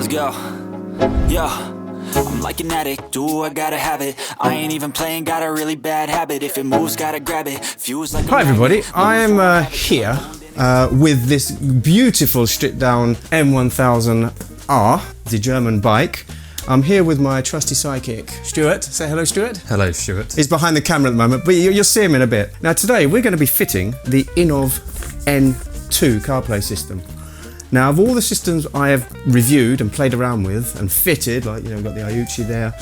let's go. Yo, I'm like an addict, do I gotta have it. I ain't even playing, got a really bad habit. If it moves, gotta grab it. Fuse like Hi everybody, I am here with this beautiful stripped down M1000R, the German bike. I'm here with my trusty sidekick, Stuart. Say hello, Stuart. Hello, Stuart. He's behind the camera at the moment, but you'll see him in a bit. Now today we're going to be fitting the INNOVV N2 CarPlay system. Now of all the systems I have reviewed and played around with and fitted, like, you know, we've got the Iucci there,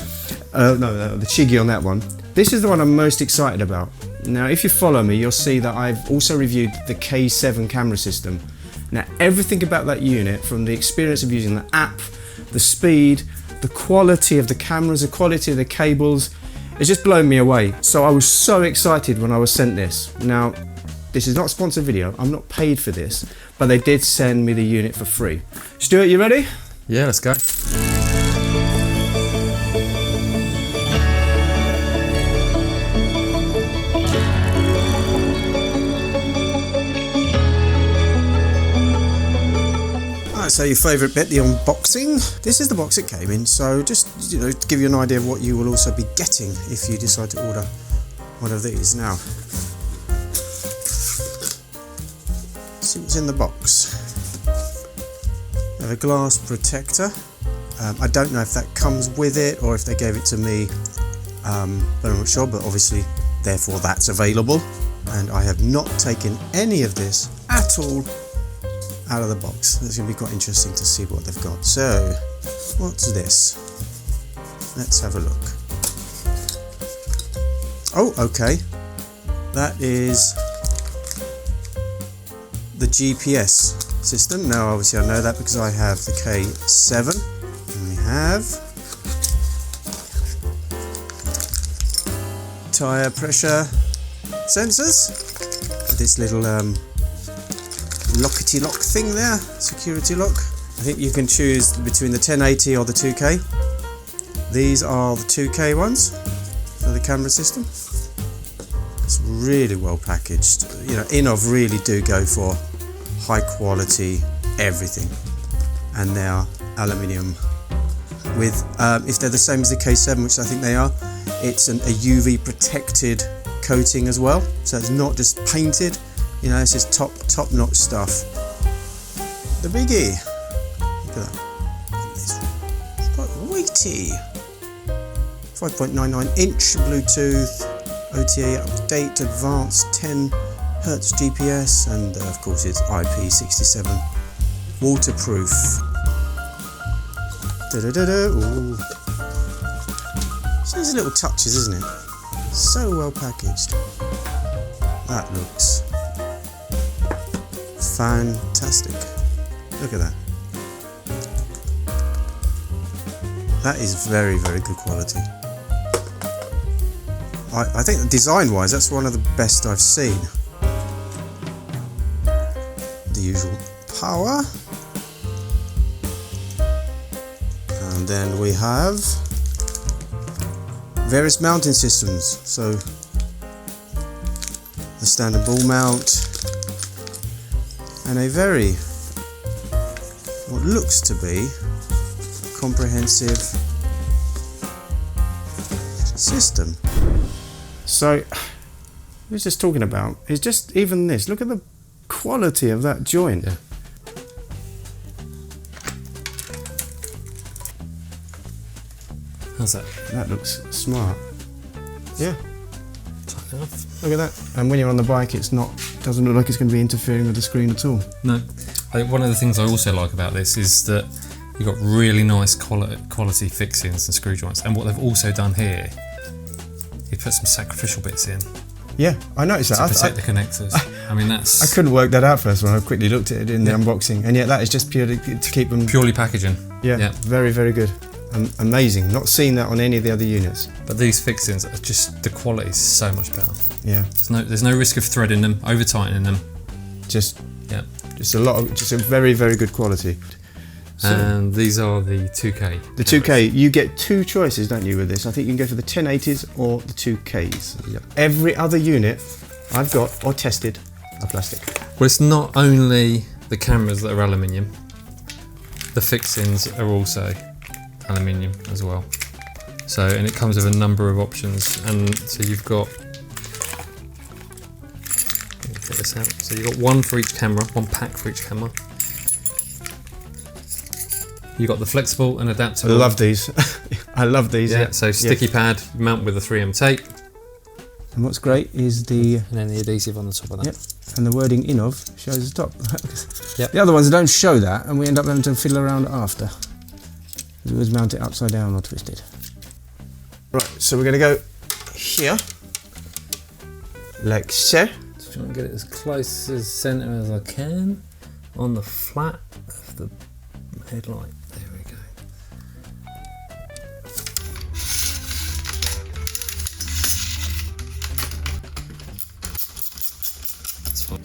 the Chigi on that one, this is the one I'm most excited about. Now if you follow me, you'll see that I've also reviewed the K7 camera system. Now everything about that unit, from the experience of using the app, the speed, the quality of the cameras, the quality of the cables, it's just blown me away. So I was so excited when I was sent this. Now, this is not a sponsored video, I'm not paid for this, but they did send me the unit for free. Stuart, you ready? Yeah, let's go. So your favourite bit, the unboxing. This is the box it came in, so just, you know, to give you an idea of what you will also be getting if you decide to order one of these. Now, see what's in the box. We have a glass protector. I don't know if that comes with it or if they gave it to me, but I'm not sure, but obviously, therefore that's available. And I have not taken any of this at all out of the box. It's going to be quite interesting to see what they've got. So, what's this? Let's have a look. Oh, okay. That is the GPS system. Now, obviously I know that because I have the K7. And we have tyre pressure sensors. This little lockety lock thing there, security lock. I think you can choose between the 1080 or the 2K. These are the 2K ones for the camera system. It's really well packaged. You know, INNOVV really do go for high quality everything, and they are aluminium with, if they're the same as the K7, which I think they are, it's a UV protected coating as well, so it's not just painted. You know, it's just top-notch stuff. The biggie. Look at that. It's quite weighty. 5.99 inch Bluetooth, OTA update, advanced 10 Hz GPS, and of course it's IP67 waterproof. Ooh. So these little touches, isn't it? So well packaged. That looks fantastic. Look at that. That is very, very good quality. I think design wise that's one of the best I've seen. The usual power. And then we have various mounting systems. So the standard ball mount, and a very, what looks to be, comprehensive system. So, we were just talking about, it's just even this, look at the quality of that joint. Yeah. How's that? That looks smart. Yeah. Tight enough. Look at that. And when you're on the bike, doesn't look like it's going to be interfering with the screen at all. No. I think one of the things I also like about this is that you've got really nice quality fixings and screw joints. And what they've also done here, you put some sacrificial bits in. Yeah, I noticed that. To protect the connectors. I mean, that's... I couldn't work that out first when I quickly looked at it in the unboxing. And yet that is just purely to keep them... Purely packaging. Yeah, very, very good. Amazing. Not seen that on any of the other units. But these fixings are just, the quality is so much better. Yeah. There's no risk of threading them, over tightening them. Just a very, very good quality. So, and these are the 2K. The 2K, you get two choices, don't you, with this? I think you can go for the 1080s or the 2Ks. Yep. Every other unit I've got or tested are plastic. Well, it's not only the cameras that are aluminium. The fixings are also aluminium as well. So, and it comes with a number of options, and so you've got, get this out. So you've got one for each camera, one pack for each camera. You've got the flexible and adaptable. I love these. I love these. Yeah, so sticky pad, mount with a 3M tape. And what's great is the... And then the adhesive on the top of that. Yep. And the wording INNOVV shows the top. Yep. The other ones don't show that, and we end up having to fiddle around after. We always mount it upside down or twisted. Right, so we're going to go here, like so. Just trying to get it as close as centre as I can on the flat of the headlight. There we go. That's fine.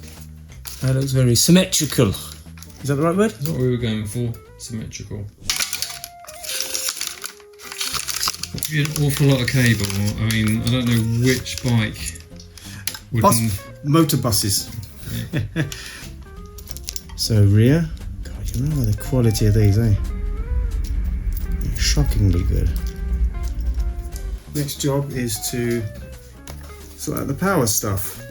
That looks very symmetrical. Is that the right word? That's what we were going for, symmetrical. An awful lot of cable. I mean, I don't know which bike would. Motor buses. Yeah. So rear. God, you remember the quality of these, eh? Shockingly good. Next job is to sort out the power stuff.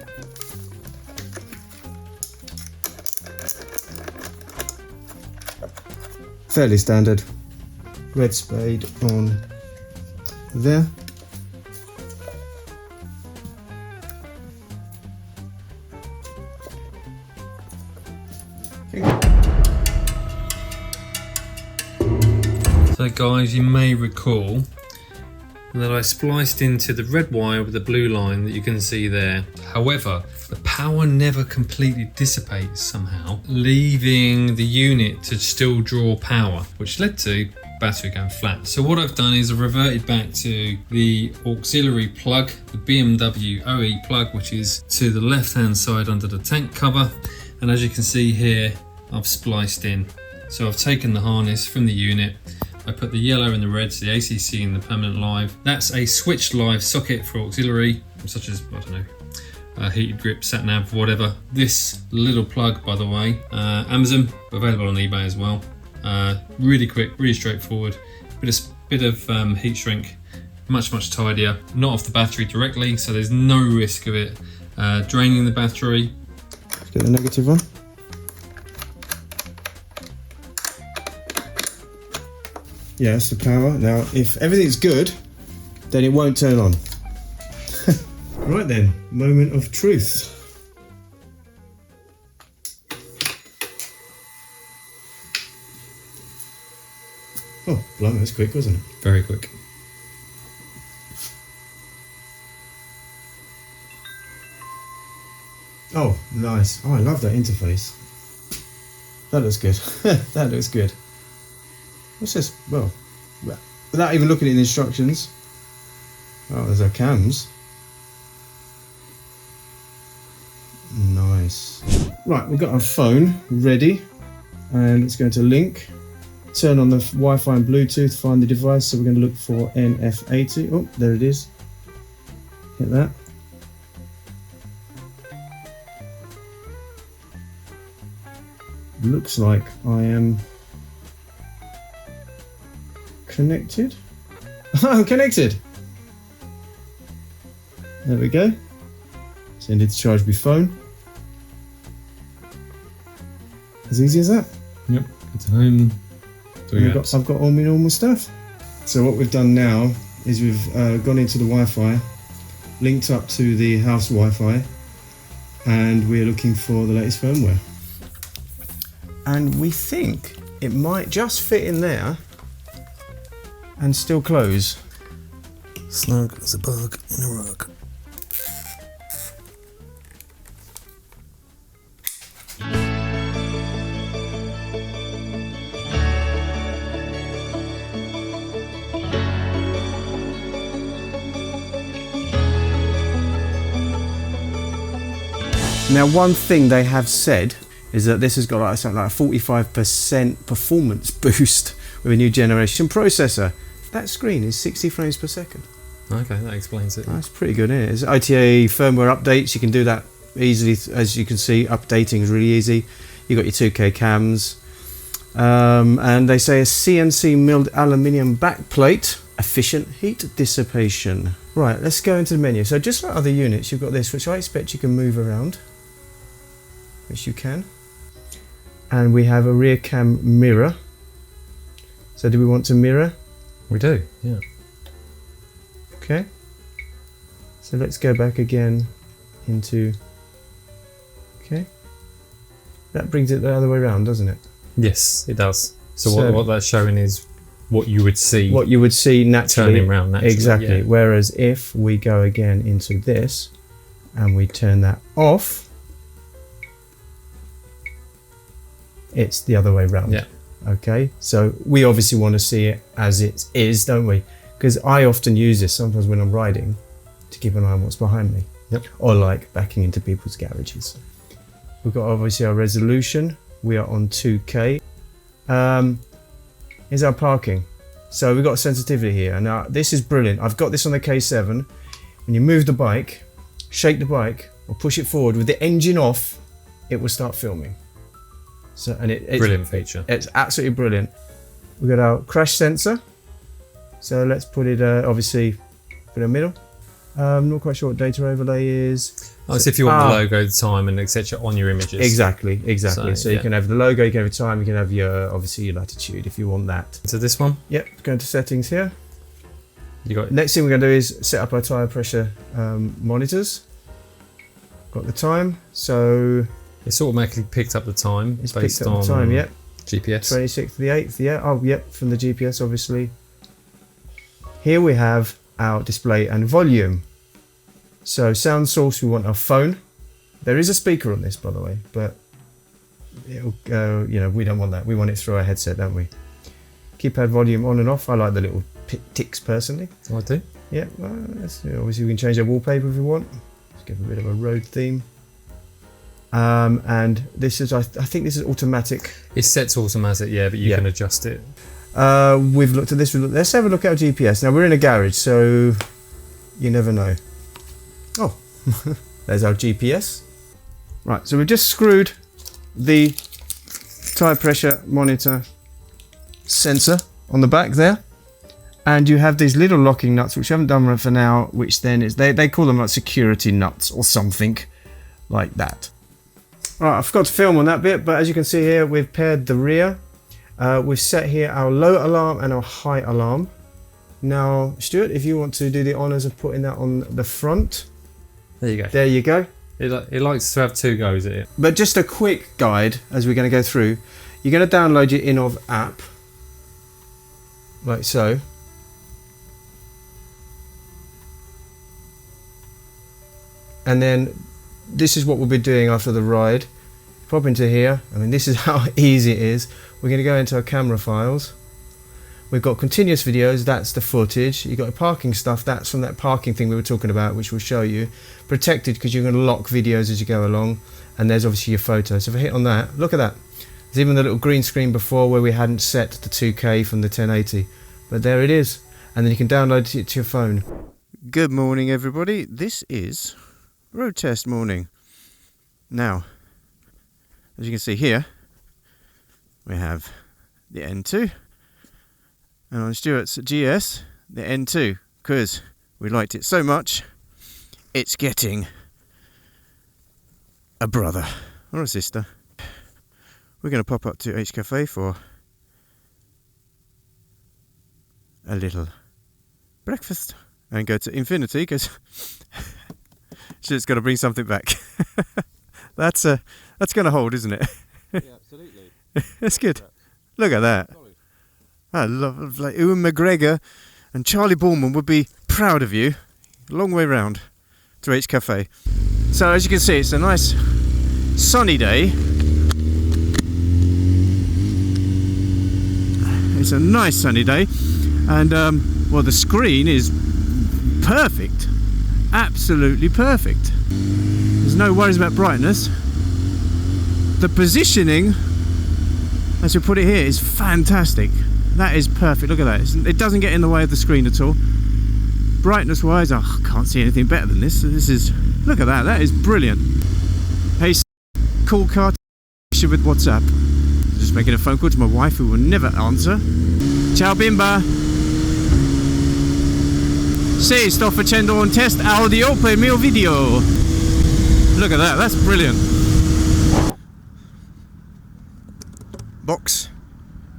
Fairly standard. Red spade on there. So guys, you may recall that I spliced into the red wire with the blue line that you can see there. However, the power never completely dissipates somehow, leaving the unit to still draw power, which led to battery going flat. So what I've done is I've reverted back to the auxiliary plug, the BMW OE plug, which is to the left hand side under the tank cover, and as you can see here, I've spliced in. So I've taken the harness from the unit, I put the yellow and the red, so the ACC and the permanent live. That's a switched live socket for auxiliary, such as, I don't know, heated grip, sat nav, whatever. This little plug, by the way, Amazon, available on eBay as well. Really quick, really straightforward. Bit of heat shrink, much tidier. Not off the battery directly, so there's no risk of it draining the battery. Let's get the negative one. Yeah, that's the power. Now, if everything's good, then it won't turn on. Right then, moment of truth. Oh, blimey, that's quick, wasn't it? Very quick. Oh, nice. Oh, I love that interface. That looks good. That looks good. What's this? Well, without even looking at the instructions. Oh, there's our cams. Nice. Right, we've got our phone ready. And it's going to link. Turn on the Wi-Fi and Bluetooth, find the device. So we're going to look for NF80. Oh, there it is. Hit that. Looks like I am connected. I'm connected. There we go. So I need to charge my phone. As easy as that. Yep, it's home. I've got all my normal stuff. So what we've done now is we've gone into the Wi-Fi, linked up to the house Wi-Fi, and we're looking for the latest firmware. And we think it might just fit in there and still close. Snug as a bug in a rug. Now, one thing they have said is that this has got like something like a 45% performance boost with a new generation processor. That screen is 60 frames per second. Okay, that explains it. That's pretty good, isn't it? It's OTA firmware updates. You can do that easily. As you can see, updating is really easy. You've got your 2K cams. And they say a CNC milled aluminium backplate, efficient heat dissipation. Right, let's go into the menu. So just like other units, you've got this, which I expect you can move around, which you can. And we have a rear cam mirror. So do we want to mirror? We do, yeah. Okay. So let's go back again into, okay. That brings it the other way around, doesn't it? Yes, it does. So what that's showing is what you would see. What you would see naturally. Turning around naturally. Exactly. Yeah. Whereas if we go again into this and we turn that off, it's the other way around. Yeah. Okay. So we obviously want to see it as it is, don't we? Because I often use this sometimes when I'm riding to keep an eye on what's behind me. Yep. Or like backing into people's garages. We've got obviously our resolution. We are on 2K. Here's our parking. So we've got sensitivity here. Now this is brilliant. I've got this on the K7. When you move the bike, shake the bike or push it forward with the engine off, it will start filming. So and it's brilliant feature. It's absolutely brilliant. We've got our crash sensor. So let's put it obviously put it in the middle. Not quite sure what data overlay is. Oh, so if you want the logo, the time, and etc. on your images. Exactly. So yeah. you can have the logo, you can have your time, you can have your obviously your latitude if you want that. So this one. Yep. Go into settings here. You got. Next thing we're going to do is set up our tyre pressure monitors. Got the time, so it's automatically picked up the time. It's based picked up on the time. Yep. GPS. 26th of the 8th. Yeah. Oh, yep. From the GPS, obviously. Here we have our display and volume. So sound source, we want our phone. There is a speaker on this, by the way, but it'll go, you know, we don't want that. We want it through our headset, don't we? Keypad volume on and off. I like the little ticks personally. I do. Yeah, well, obviously we can change our wallpaper if we want. Let's give a bit of a road theme. And this is, I think this is automatic. It's set to automatic, yeah, but you can adjust it. We've looked at this. Let's have a look at our GPS. Now we're in a garage, so you never know. Oh, there's our GPS. Right, so we've just screwed the tyre pressure monitor sensor on the back there, and you have these little locking nuts which I haven't done for now, which then is they call them like security nuts or something like that. Right, I forgot to film on that bit, but as you can see here, we've paired the rear. We've set here our low alarm and our high alarm. Now, Stuart, if you want to do the honours of putting that on the front. There you go. There you go. It likes to have two goes at it. But just a quick guide as we're going to go through. You're going to download your INNOVV app, like so. And then this is what we'll be doing after the ride. Pop into here. I mean, this is how easy it is. We're going to go into our camera files. We've got continuous videos, that's the footage. You've got parking stuff, that's from that parking thing we were talking about, which we'll show you. Protected, because you're going to lock videos as you go along. And there's obviously your photos. So if I hit on that, look at that. There's even the little green screen before where we hadn't set the 2K from the 1080. But there it is. And then you can download it to your phone. Good morning, everybody. This is road test morning. Now, as you can see here, we have the N2. And on Stuart's GS, the N2, because we liked it so much, it's getting a brother or a sister. We're going to pop up to H Cafe for a little breakfast and go to Infinity because Stuart's got to bring something back. That's going to hold, isn't it? Yeah, absolutely. That's good. Look at that. I love, like, Ewan McGregor and Charlie Boorman would be proud of you. A long way round to H Cafe. So as you can see, it's a nice sunny day. It's a nice sunny day, and well, the screen is perfect, absolutely perfect. There's no worries about brightness. The positioning, as we put it here, is fantastic. That is perfect. Look at that. It doesn't get in the way of the screen at all. Brightness wise, I can't see anything better than this. This is, look at that. That is brilliant. Hey, cool car with WhatsApp. Just making a phone call to my wife who will never answer. Ciao bimba! Sì, sto facendo un test audio per il mio video. Look at that, that's brilliant. Box.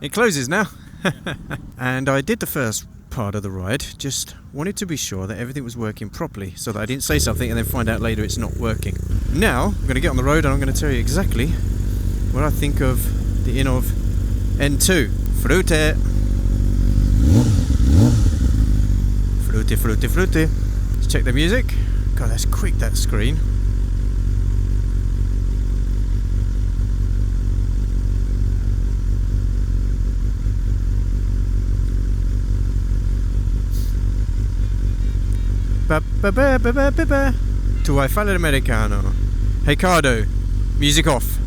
It closes now. And I did the first part of the ride, just wanted to be sure that everything was working properly so that I didn't say something and then find out later it's not working. Now I'm going to get on the road and I'm going to tell you exactly what I think of the INNOVV N2. Frutte! Frutte, frutte, frutte. Let's check the music. God, that's quick, that screen. Tu vuoi fare l'americano? Hey Cardo, music off.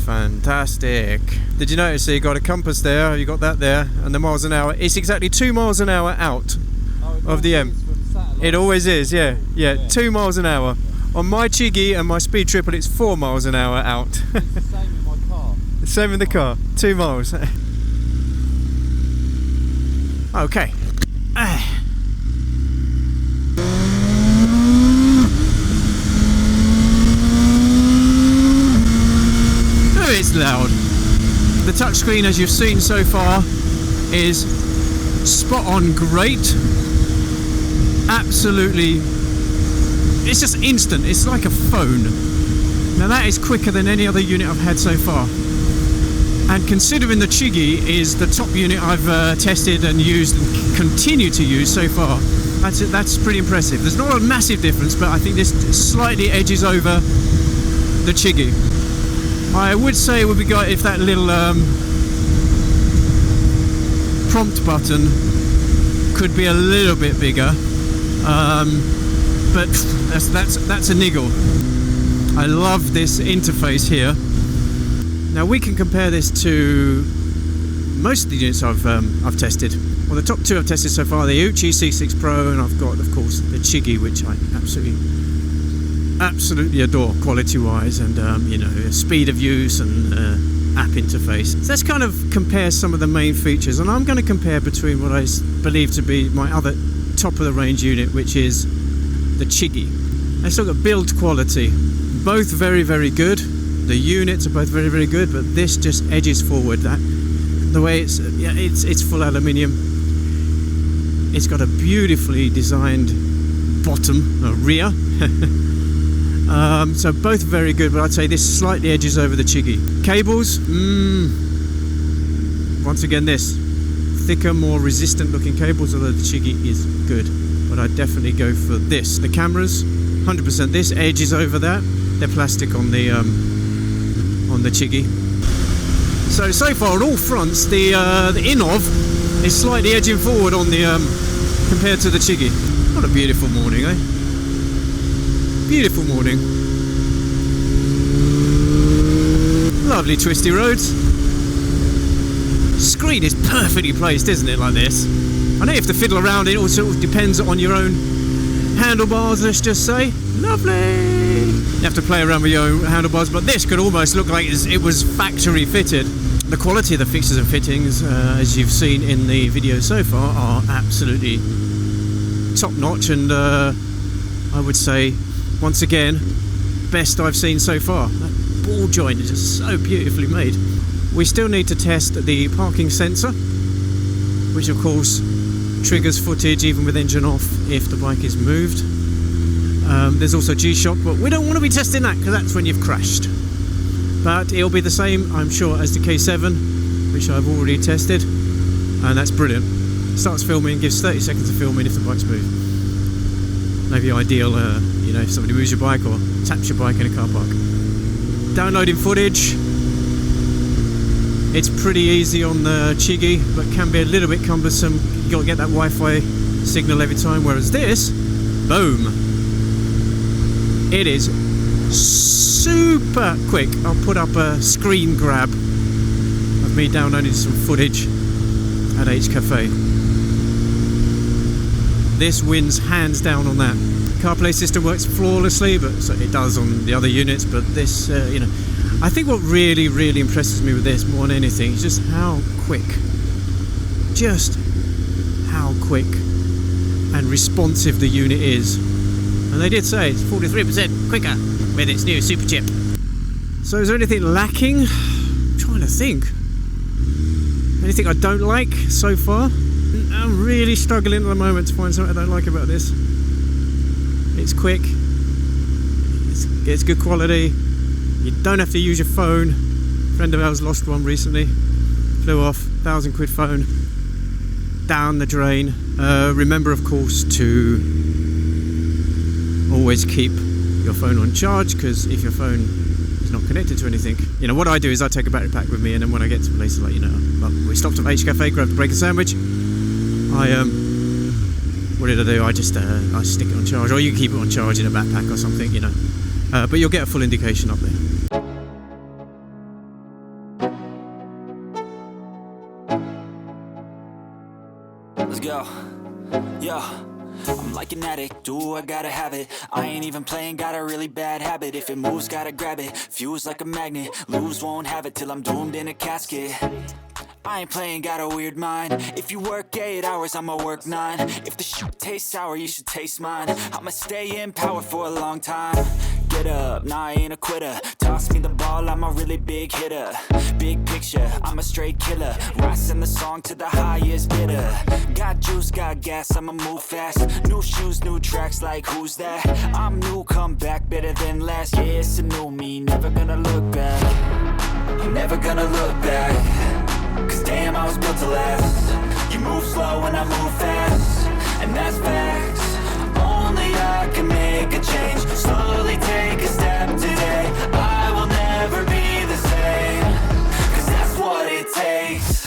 Fantastic. Did you notice you got a compass there, you got that there, and the miles an hour? It's exactly 2 miles an hour out of the M. It always is, yeah. 2 miles an hour. On my Chiggy and my Speed Triple, it's 4 miles an hour out. It's the same in my car. The same in the car, 2 miles. Okay. Oh, it's loud. The touchscreen, as you've seen so far, is spot on great. Absolutely. It's just instant. It's like a phone. Now that is quicker than any other unit I've had so far. And considering the Chiggy is the top unit I've tested and used and continue to use so far, that's pretty impressive. There's not a massive difference, but I think this slightly edges over the Chiggy. I would say it would be good if that little prompt button could be a little bit bigger, but that's a niggle. I love this interface here. Now we can compare this to most of the units I've tested. Well, the top two I've tested so far, the Uchi C6 Pro, and I've got, of course, the Chiggy, which I absolutely adore quality-wise, and speed of use and app interface. So let's kind of compare some of the main features, and I'm going to compare between what I believe to be my other top-of-the-range unit, which is the Chiggy. Let's look at build quality. Both very, very good. The units are both very, very good, but this just edges forward. The way it's full aluminium. It's got a beautifully designed bottom, rear. So both very good, but I'd say this slightly edges over the Chiggy. Cables, once again this. Thicker, more resistant looking cables, although the Chiggy is good. But I'd definitely go for this. The cameras, 100% this edges over that. They're plastic on the Chiggy. So far on all fronts, the INNOVV is slightly edging forward on the compared to the Chiggy. What a beautiful morning, eh? Beautiful morning. Lovely twisty roads. Screen is perfectly placed, isn't it, like this? I know you have to fiddle around, it all sort of depends on your own handlebars, let's just say. Lovely! You have to play around with your own handlebars, but this could almost look like it was factory fitted. The quality of the fixtures and fittings, as you've seen in the video so far, are absolutely top notch, and I would say, once again, best I've seen so far. That ball joint is just so beautifully made. We still need to test the parking sensor, which of course triggers footage even with engine off if the bike is moved. There's also G-Shock, but we don't want to be testing that because that's when you've crashed. But it'll be the same, I'm sure, as the K7, which I've already tested, and that's brilliant. Starts filming, gives 30 seconds of filming if the bike's moved. Maybe ideal, if somebody moves your bike or taps your bike in a car park. Downloading footage. It's pretty easy on the Chiggy, but can be a little bit cumbersome. You've got to get that Wi-Fi signal every time, whereas this, boom, it is super quick. I'll put up a screen grab of me downloading some footage at H Cafe. This wins hands down on that. CarPlay system works flawlessly, but so it does on the other units, but this, I think what really, really impresses me with this more than anything is just how quick and responsive the unit is. And they did say it's 43% quicker with its new super chip. So is there anything lacking? I'm trying to think. Anything I don't like so far? I'm really struggling at the moment to find something I don't like about this. It's quick, it's good quality, you don't have to use your phone. A friend of ours lost one recently, flew off, £1,000 phone, down the drain. Remember of course to always keep your phone on charge, because if your phone is not connected to anything, you know what I do is I take a battery pack with me, and then when I get to places like, you know, we stopped at H Cafe, grabbed a break and sandwich, what did I do? I just I stick it on charge, or you can keep it on charge in a backpack or something, you know. But you'll get a full indication up there. Let's go. Yo, I'm like an addict, do I gotta have it. I ain't even playing, got a really bad habit. If it moves, gotta grab it, fuse like a magnet. Lose, won't have it till I'm doomed in a casket. I ain't playing, got a weird mind. If you work 8 hours, I'ma work 9. If the shit tastes sour, you should taste mine. I'ma stay in power for a long time. Get up, nah, I ain't a quitter. Toss me the ball, I'm a really big hitter. Big picture, I'm a straight killer. Rising the song to the highest bidder. Got juice, got gas, I'ma move fast. New shoes, new tracks, like who's that? I'm new, come back, better than last. Yeah, it's a new me, never gonna look back. I'm never gonna look back. Cause damn, I was built to last. You move slow and I move fast, and that's facts. Only I can make a change. Slowly take a step today. I will never be the same, cause that's what it takes.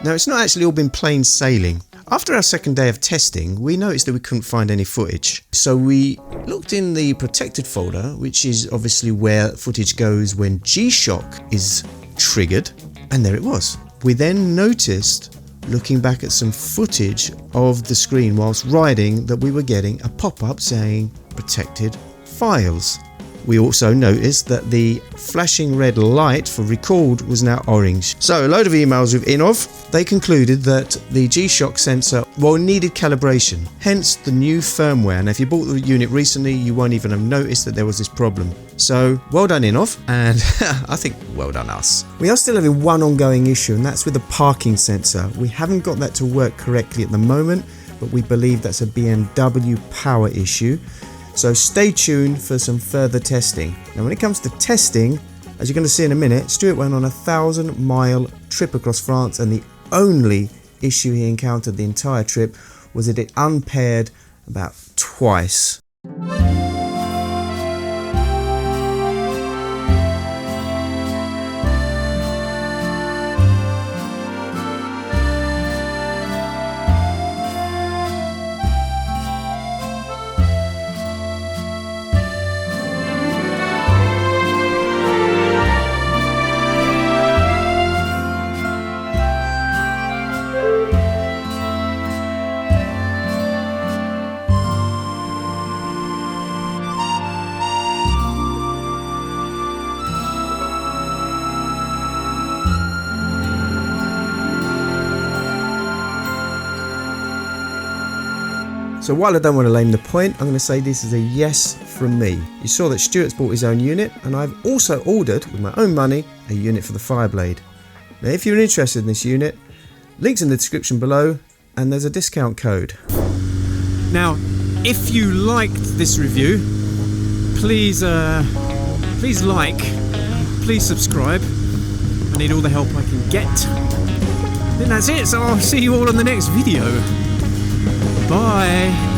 Now, it's not actually all been plain sailing. After our second day of testing, we noticed that we couldn't find any footage. So we looked in the protected folder, which is obviously where footage goes when G-Shock is triggered, and there it was. We then noticed, looking back at some footage of the screen whilst riding, that we were getting a pop-up saying protected files. We also noticed that the flashing red light for record was now orange. So a load of emails with INNOVV. They concluded that the G-Shock sensor, well, needed calibration, hence the new firmware. And if you bought the unit recently, you won't even have noticed that there was this problem. So well done INNOVV, and I think well done us. We are still having one ongoing issue, and that's with the parking sensor. We haven't got that to work correctly at the moment, but we believe that's a BMW power issue. So stay tuned for some further testing. Now when it comes to testing, as you're going to see in a minute, Stuart went on a 1,000-mile trip across France, and the only issue he encountered the entire trip was that it unpaired about twice. So while I don't want to lame the point, I'm going to say this is a yes from me. You saw that Stuart's bought his own unit, and I've also ordered, with my own money, a unit for the Fireblade. Now if you're interested in this unit, links in the description below, and there's a discount code. Now, if you liked this review, please please subscribe. I need all the help I can get. Then that's it, so I'll see you all in the next video. Bye.